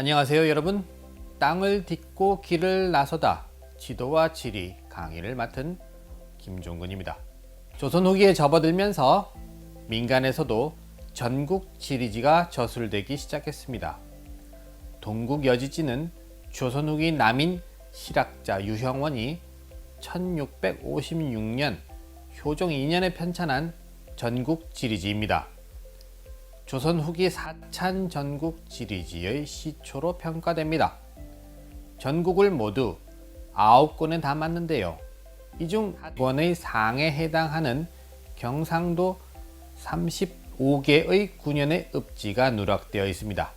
안녕하세요 여러분. 땅을 딛고 길을 나서다 지도와 지리 강의를 맡은 김종근입니다. 조선 후기에 접어들면서 민간에서도 전국 지리지가 저술되기 시작했습니다. 동국 여지지는 조선 후기 남인 실학자 유형원이 1656년 효종 2년에 편찬한 전국 지리지입니다. 조선 후기 사찬 전국 지리지의 시초로 평가됩니다. 전국을 모두 9권에 담았는데요. 이 중 1권의 상에 해당하는 경상도 35개의 군현의 읍지가 누락되어 있습니다.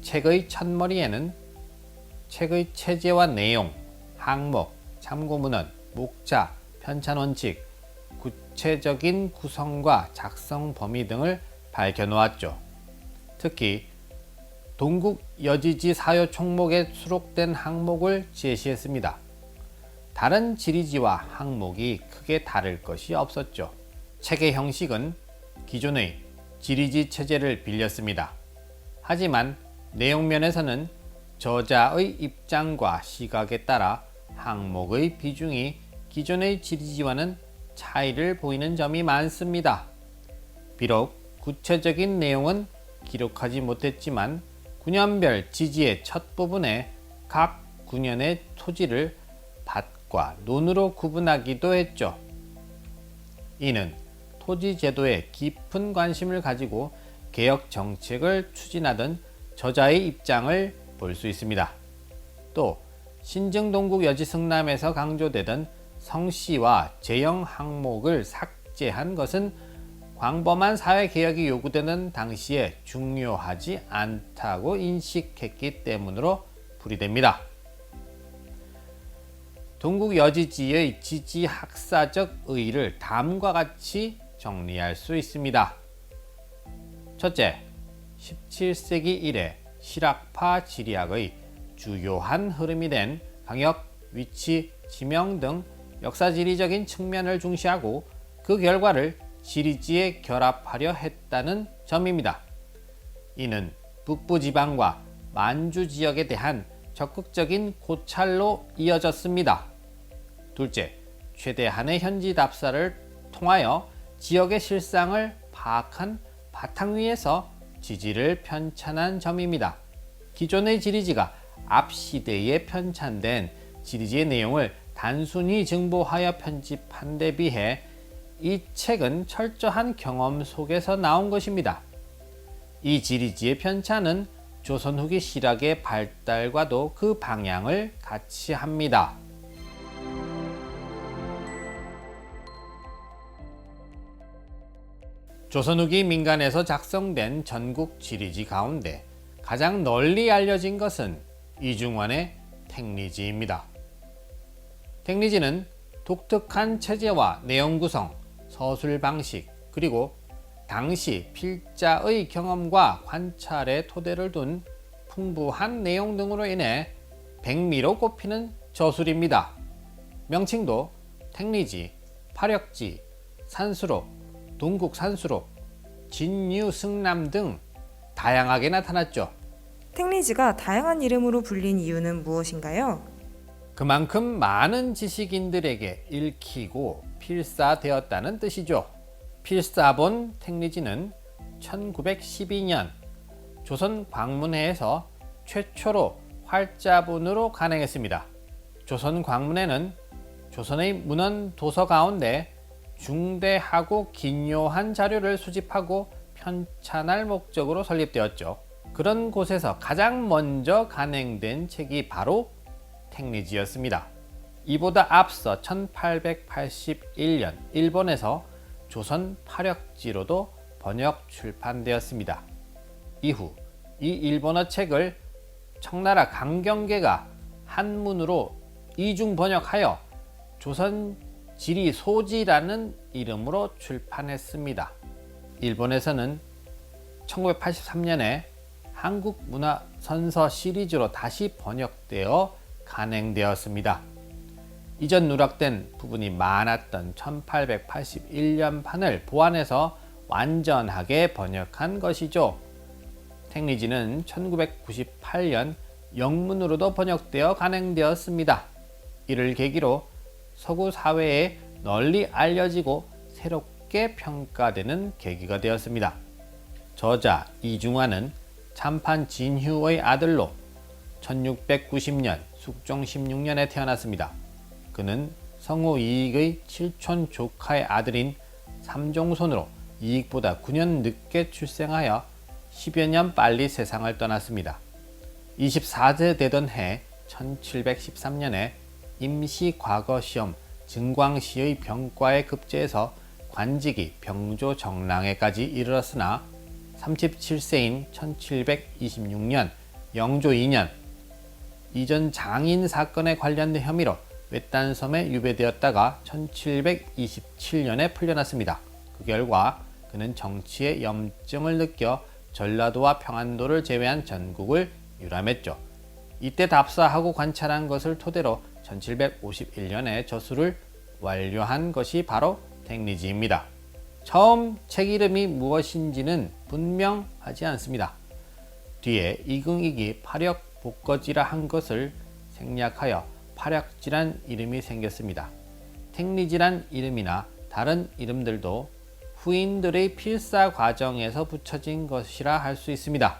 책의 첫머리에는 책의 체제와 내용, 항목, 참고문헌, 목차, 편찬원칙, 구체적인 구성과 작성 범위 등을 밝혀놓았죠. 특히 동국 여지지 사요 총목에 수록된 항목을 제시했습니다. 다른 지리지와 항목이 크게 다를 것이 없었죠. 책의 형식은 기존의 지리지 체제를 빌렸습니다. 하지만 내용면에서는 저자의 입장과 시각에 따라 항목의 비중이 기존의 지리지와는 차이를 보이는 점이 많습니다. 비록 구체적인 내용은 기록하지 못했지만 군현별 지지의 첫 부분에 각 군현의 토지를 밭과 논으로 구분하기도 했죠. 이는 토지 제도에 깊은 관심을 가지고 개혁 정책을 추진하던 저자의 입장을 볼 수 있습니다. 또 신증동국 여지승남에서 강조되던 성씨와 제형 항목을 삭제한 것은 광범한 사회개혁이 요구되는 당시에 중요하지 않다고 인식했기 때문으로 풀이됩니다. 동국 여지지의 지지학사적 의의를 다음과 같이 정리할 수 있습니다. 첫째, 17세기 이래 실학파 지리학의 주요한 흐름이 된 강역, 위치, 지명 등 역사지리적인 측면을 중시하고 그 결과를 지리지에 결합하려 했다는 점입니다. 이는 북부지방과 만주 지역에 대한 적극적인 고찰로 이어졌습니다. 둘째, 최대한의 현지 답사를 통하여 지역의 실상을 파악한 바탕 위에서 지지를 편찬한 점입니다. 기존의 지리지가 앞 시대에 편찬된 지리지의 내용을 단순히 증보하여 편집한 데 비해 이 책은 철저한 경험 속에서 나온 것입니다. 이 지리지의 편찬은 조선 후기 실학의 발달과도 그 방향을 같이 합니다. 조선 후기 민간에서 작성된 전국 지리지 가운데 가장 널리 알려진 것은 이중원의 택리지입니다. 택리지는 독특한 체제와 내용 구성, 서술 방식, 그리고 당시 필자의 경험과 관찰의 토대를 둔 풍부한 내용 등으로 인해 백미로 꼽히는 저술입니다. 명칭도 택리지, 파력지, 산수록, 동국산수록, 진유승남 등 다양하게 나타났죠. 택리지가 다양한 이름으로 불린 이유는 무엇인가요? 그만큼 많은 지식인들에게 읽히고 필사되었다는 뜻이죠. 필사본 택리지는 1912년 조선 광문회에서 최초로 활자본으로 간행했습니다. 조선 광문회는 조선의 문헌 도서 가운데 중대하고 긴요한 자료를 수집하고 편찬할 목적으로 설립되었죠. 그런 곳에서 가장 먼저 간행된 책이 바로 택리지였습니다. 이보다 앞서 1881년 일본에서 조선 파력지로도 번역 출판되었습니다. 이후 이 일본어 책을 청나라 강경계가 한문으로 이중 번역하여 조선 지리소지라는 이름으로 출판했습니다. 일본에서는 1983년에 한국문화선서 시리즈로 다시 번역되어 간행되었습니다. 이전 누락된 부분이 많았던 1881년 판을 보완해서 완전하게 번역한 것이죠. 택리지는 1998년 영문으로도 번역되어 간행되었습니다. 이를 계기로 서구 사회에 널리 알려지고 새롭게 평가되는 계기가 되었습니다. 저자 이중환은 참판 진휴의 아들로 1690년 숙종 16년에 태어났습니다. 그는 성우 이익의 7촌 조카의 아들인 삼종손으로 이익보다 9년 늦게 출생하여 10여 년 빨리 세상을 떠났습니다. 24세 되던 해 1713년에 임시과거시험 증광시의 병과에 급제해서 관직이 병조정랑에까지 이르렀으나 37세인 1726년 영조 2년 이전 장인 사건에 관련된 혐의로 외딴섬에 유배되었다가 1727년에 풀려났습니다. 그 결과 그는 정치에 염증을 느껴 전라도와 평안도를 제외한 전국을 유람했죠. 이때 답사하고 관찰한 것을 토대로 1751년에 저술을 완료한 것이 바로 택리지입니다. 처음 책 이름이 무엇인지는 분명하지 않습니다. 뒤에 이긍익이 파력복거지라 한 것을 생략하여 파력지란 이름이 생겼습니다. 택리지란 이름이나 다른 이름들도 후인들의 필사 과정에서 붙여진 것이라 할 수 있습니다.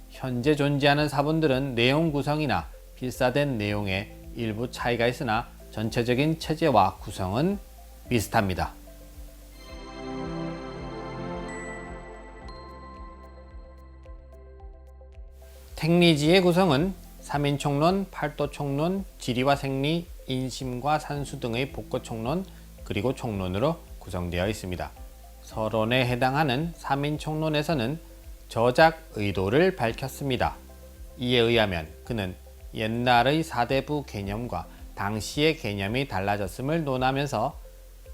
현재 존재하는 사본들은 내용 구성이나 필사된 내용에 일부 차이가 있으나 전체적인 체제와 구성은 비슷합니다. 택리지의 구성은 3인총론, 팔도총론, 지리와 생리, 인심과 산수 등의 복거총론 그리고 총론으로 구성되어 있습니다. 서론에 해당하는 3인총론에서는 저작 의도를 밝혔습니다. 이에 의하면 그는 옛날의 사대부 개념과 당시의 개념이 달라졌음을 논하면서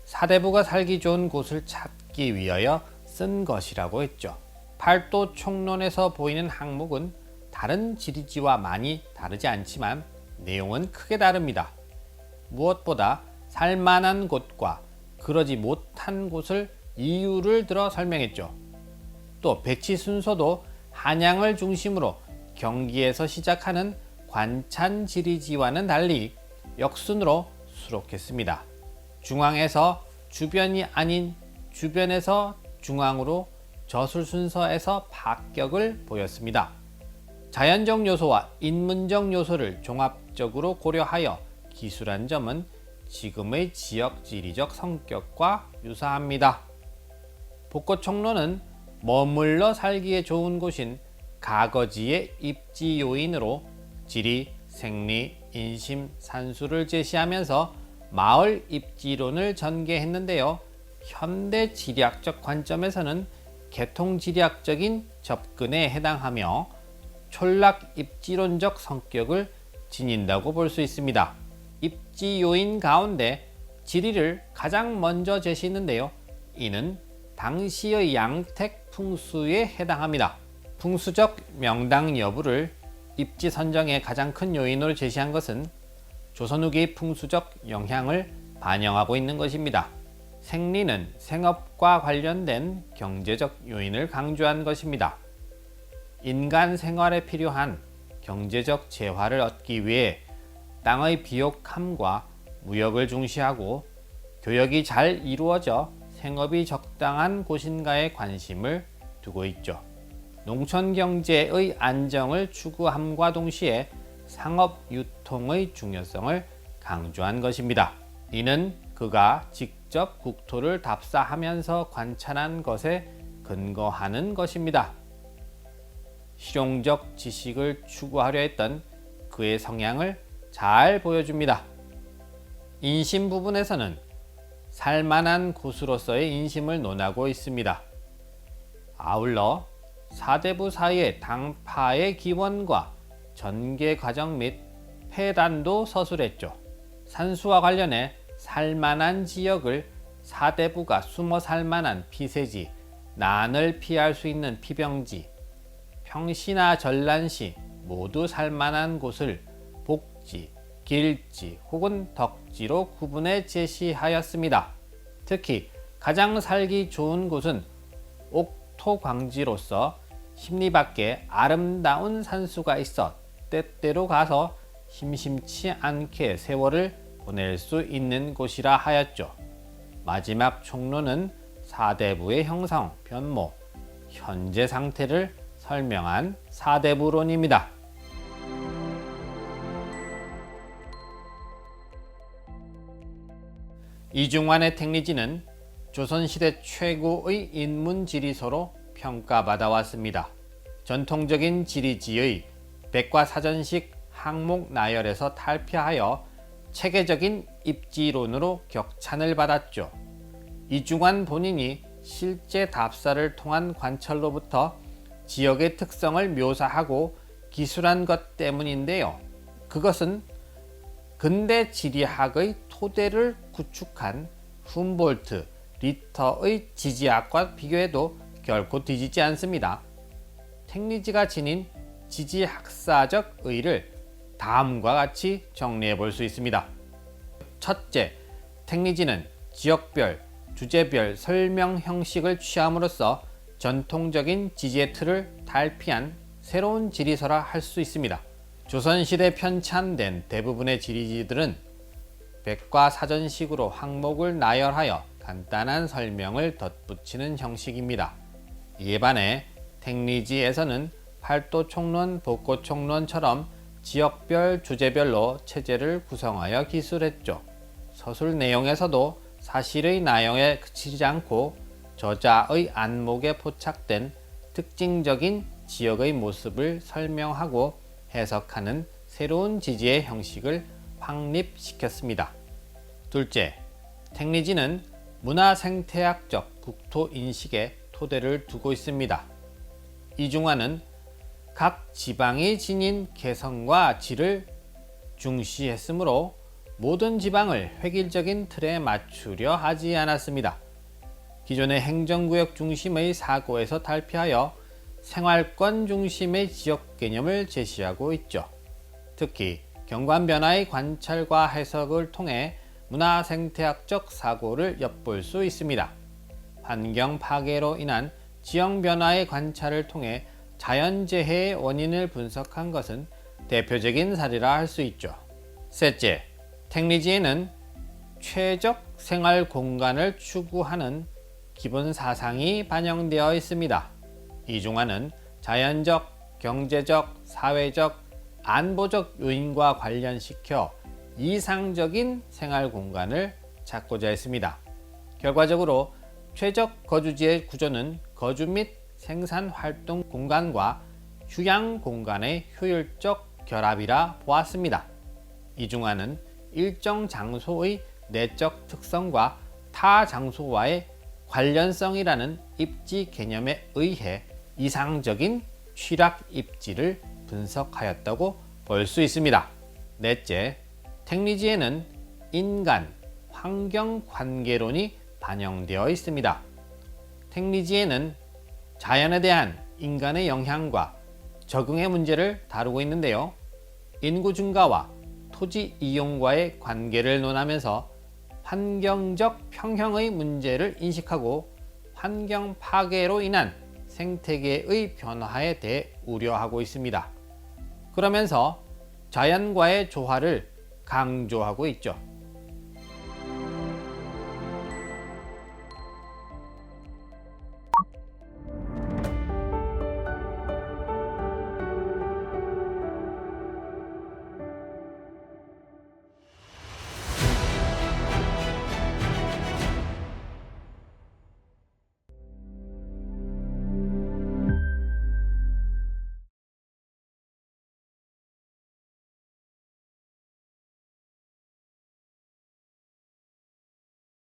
사대부가 살기 좋은 곳을 찾기 위하여 쓴 것이라고 했죠. 팔도총론에서 보이는 항목은 다른 지리지와 많이 다르지 않지만 내용은 크게 다릅니다. 무엇보다 살만한 곳과 그러지 못한 곳을 이유를 들어 설명했죠. 또 배치 순서도 한양을 중심으로 경기에서 시작하는 관찬 지리지와는 달리 역순으로 수록했습니다. 중앙에서 주변이 아닌 주변에서 중앙으로 저술 순서에서 파격을 보였습니다. 자연적 요소와 인문적 요소를 종합적으로 고려하여 기술한 점은 지금의 지역 지리적 성격과 유사합니다. 복거총론은 머물러 살기에 좋은 곳인 가거지의 입지 요인으로 지리, 생리, 인심, 산수를 제시하면서 마을 입지론을 전개했는데요. 현대 지리학적 관점에서는 계통지리학적인 접근에 해당하며 촌락 입지론적 성격을 지닌다고 볼 수 있습니다. 입지 요인 가운데 지리를 가장 먼저 제시했는데요. 이는 당시의 양택 풍수에 해당합니다. 풍수적 명당 여부를 입지 선정의 가장 큰 요인으로 제시한 것은 조선 후기의 풍수적 영향을 반영하고 있는 것입니다. 생리는 생업과 관련된 경제적 요인을 강조한 것입니다. 인간 생활에 필요한 경제적 재화를 얻기 위해 땅의 비옥함과 무역을 중시하고 교역이 잘 이루어져 생업이 적당한 곳인가에 관심을 두고 있죠. 농촌 경제의 안정을 추구함과 동시에 상업 유통의 중요성을 강조한 것입니다. 이는 그가 직접 국토를 답사하면서 관찰한 것에 근거하는 것입니다. 실용적 지식을 추구하려 했던 그의 성향을 잘 보여줍니다. 인심 부분에서는 살만한 곳으로서의 인심을 논하고 있습니다. 아울러 사대부 사이의 당파의 기원과 전개 과정 및 폐단도 서술했죠. 산수와 관련해 살만한 지역을 사대부가 숨어 살만한 피세지, 난을 피할 수 있는 피병지, 평시나 전란시 모두 살만한 곳을 복지, 길지 혹은 덕지로 구분해 제시하였습니다. 특히 가장 살기 좋은 곳은 옥토광지로서 심리 밖에 아름다운 산수가 있어 때때로 가서 심심치 않게 세월을 보낼 수 있는 곳이라 하였죠. 마지막 총론은 사대부의 형성, 변모, 현재 상태를 설명한 사대부론입니다. 이중환의 택리지는 조선시대 최고의 인문지리서로 평가받아 왔습니다. 전통적인 지리지의 백과사전식 항목 나열에서 탈피하여 체계적인 입지론으로 격찬을 받았죠. 이중환 본인이 실제 답사를 통한 관찰로부터 지역의 특성을 묘사하고 기술한 것 때문인데요. 그것은 근대 지리학의 토대를 구축한 훔볼트, 리터의 지지학과 비교해도 결코 뒤지지 않습니다. 택리지가 지닌 지지학사적 의의를 다음과 같이 정리해 볼 수 있습니다. 첫째, 택리지는 지역별, 주제별 설명 형식을 취함으로써 전통적인 지지의 틀을 탈피한 새로운 지리서라 할 수 있습니다. 조선시대 편찬된 대부분의 지리지들은 백과사전식으로 항목을 나열하여 간단한 설명을 덧붙이는 형식입니다. 이에 반해 택리지에서는 팔도총론, 복고총론처럼 지역별, 주제별로 체제를 구성하여 기술했죠. 서술 내용에서도 사실의 나열에 그치지 않고 저자의 안목에 포착된 특징적인 지역의 모습을 설명하고 해석하는 새로운 지지의 형식을 확립시켰습니다. 둘째, 택리지는 문화생태학적 국토인식에 토대를 두고 있습니다. 이중환은 각 지방이 지닌 개성과 질을 중시했으므로 모든 지방을 획일적인 틀에 맞추려 하지 않았습니다. 기존의 행정구역 중심의 사고에서 탈피하여 생활권 중심의 지역 개념을 제시하고 있죠. 특히 경관 변화의 관찰과 해석을 통해 문화생태학적 사고를 엿볼 수 있습니다. 환경 파괴로 인한 지형 변화의 관찰을 통해 자연재해의 원인을 분석한 것은 대표적인 사례라 할 수 있죠. 셋째, 택리지에는 최적 생활 공간을 추구하는 기본 사상이 반영되어 있습니다. 이중환은 자연적, 경제적, 사회적, 안보적 요인과 관련시켜 이상적인 생활 공간을 찾고자 했습니다. 결과적으로 최적 거주지의 구조는 거주 및 생산 활동 공간과 휴양 공간의 효율적 결합이라 보았습니다. 이중환은 일정 장소의 내적 특성과 타 장소와의 관련성이라는 입지 개념에 의해 이상적인 취락 입지를 분석하였다고 볼 수 있습니다. 넷째, 택리지에는 인간, 환경 관계론이 반영되어 있습니다. 택리지에는 자연에 대한 인간의 영향과 적응의 문제를 다루고 있는데요. 인구 증가와 토지 이용과의 관계를 논하면서 환경적 평형의 문제를 인식하고 환경 파괴로 인한 생태계의 변화에 대해 우려하고 있습니다. 그러면서 자연과의 조화를 강조하고 있죠.